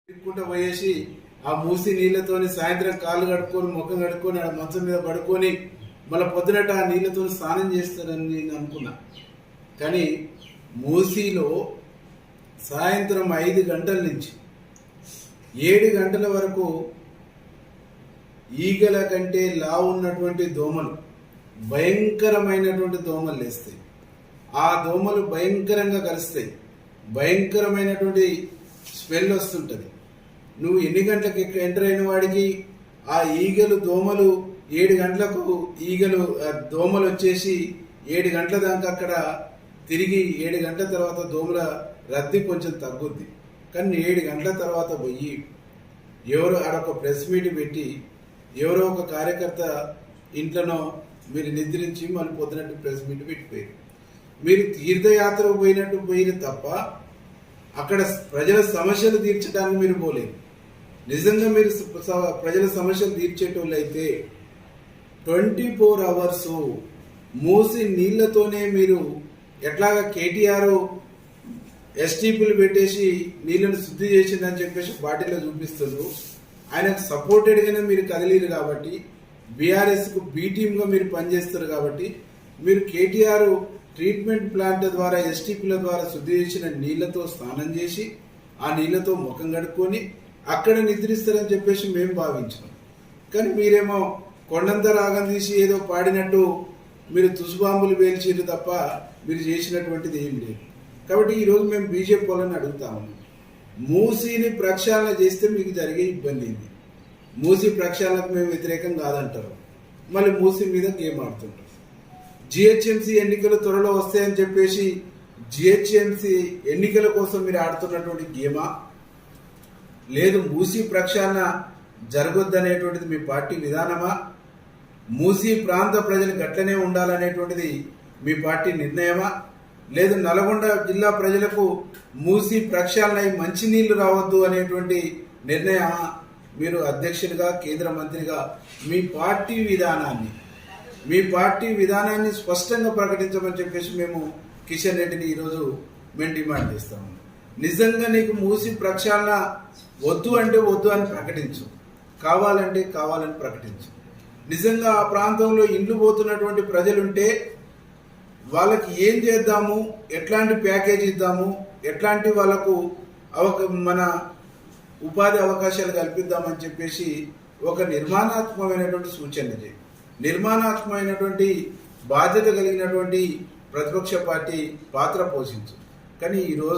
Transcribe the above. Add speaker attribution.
Speaker 1: తిరుక్కుంటూ పోయేసి ఆ మూసి నీళ్లతోని సాయంత్రం కాళ్ళు కడుక్కొని ముఖం కడుక్కొని ఆ మంచం మీద పడుకొని మళ్ళీ పొద్దునట ఆ నీళ్లతో స్నానం చేస్తారని నేను అనుకున్నా. కానీ మూసీలో సాయంత్రం 5 గంటల నుంచి 7 గంటల వరకు ఈగల కంటే లావు ఉన్నటువంటి దోమలు, భయంకరమైనటువంటి దోమలు లేస్తాయి. ఆ దోమలు భయంకరంగా కలుస్తాయి, భయంకరమైనటువంటి స్మెల్ వస్తుంటుంది. నువ్వు ఎన్ని గంటలకు ఎంటర్ అయిన వాడికి ఆ ఈగలు దోమలు 7 గంటలకు దోమలు వచ్చేసి 7 గంటల దాకా అక్కడ తిరిగి 7 గంటల తర్వాత దోమల రద్దీ కొంచెం తగ్గుద్ది. కానీ 7 గంటల తర్వాత పోయి ఎవరో ఆడొక ప్రెస్ మీట్ పెట్టి ఎవరో ఒక కార్యకర్త ఇంట్లోనో మీరు నిద్రించి మళ్ళీ పొద్దునట్టు ప్రెస్ మీట్ పెట్టిపోయారు. మీరు తీర్థయాత్రకు పోయినట్టు పోయిన తప్ప అక్కడ ప్రజల సమస్యలు తీర్చడానికి మీరు పోలేదు. నిజంగా మీరు ప్రజల సమస్యలు తీర్చేటోళ్ళు అయితే 24 అవర్స్ మూసి నీళ్లతోనే మీరు ఎట్లాగా కేటీఆర్ ఎస్టీపీలు పెట్టేసి నీళ్లను శుద్ధి చేసిందని చెప్పేసి బాటిల్లో చూపిస్తున్నారు. ఆయనకు సపోర్టెడ్గానే మీరు కదిలీరు కాబట్టి, బీఆర్ఎస్కు బీ టీమ్గా మీరు పనిచేస్తారు కాబట్టి మీరు కేటీఆర్ ట్రీట్మెంట్ ప్లాంట్ ద్వారా ఎస్టీపీల ద్వారా శుద్ధి చేసిన నీళ్లతో స్నానం చేసి ఆ నీళ్లతో ముఖం కడుక్కొని అక్కడ నిద్రిస్తారని చెప్పేసి మేము భావించాం. కానీ మీరేమో కొండంత రాగం తీసి ఏదో పాడినట్టు మీరు తుసుబాంబులు పేల్చిరు తప్ప మీరు చేసినటువంటిది ఏం లేదు. కాబట్టి ఈరోజు మేము బీజేపీ వాళ్ళని అడుగుతాము, మూసీని ప్రక్షాళన చేస్తే మీకు జరిగే ఇబ్బంది ఏంది? మూసీ ప్రక్షాళనకు మేము వ్యతిరేకం కాదంటారు, మళ్ళీ మూసీ మీద గేమ్ ఆడుతుంటారు. జిహెచ్ఎంసీ ఎన్నికలు త్వరలో వస్తాయని చెప్పేసి జిహెచ్ఎంసీ ఎన్నికల కోసం మీరు ఆడుతున్నటువంటి గేమా, లేదు మూసీ ప్రక్షాళన జరగొద్దనేటువంటిది మీ పార్టీ విధానమా, మూసీ ప్రాంత ప్రజలు గట్లనే ఉండాలనేటువంటిది మీ పార్టీ నిర్ణయమా, లేదు నల్గొండ జిల్లా ప్రజలకు మూసీ ప్రక్షాళన మంచినీళ్లు రావద్దు అనేటువంటి నిర్ణయమా? మీరు అధ్యక్షుడిగా కేంద్ర మంత్రిగా మీ పార్టీ విధానాన్ని స్పష్టంగా ప్రకటించమని చెప్పేసి మేము కిషన్ రెడ్డిని ఈరోజు మేము డిమాండ్ చేస్తాము. నిజంగా నీకు మూసి ప్రక్షాళన వద్దు అంటే వద్దు అని ప్రకటించు, కావాలంటే కావాలని ప్రకటించు. నిజంగా ఆ ప్రాంతంలో ఇండ్లు పోతున్నటువంటి ప్రజలుంటే వాళ్ళకి ఏం చేద్దాము, ఎట్లాంటి ప్యాకేజ్ ఇద్దాము, ఎట్లాంటి వాళ్ళకు మన ఉపాధి అవకాశాలు కల్పిద్దామని చెప్పేసి ఒక నిర్మాణాత్మకమైనటువంటి సూచన చేయి. నిర్మాణాత్మకమైనటువంటి బాధ్యత కలిగినటువంటి ప్రతిపక్ష పార్టీ పాత్ర పోషించు. కానీ ఈరోజు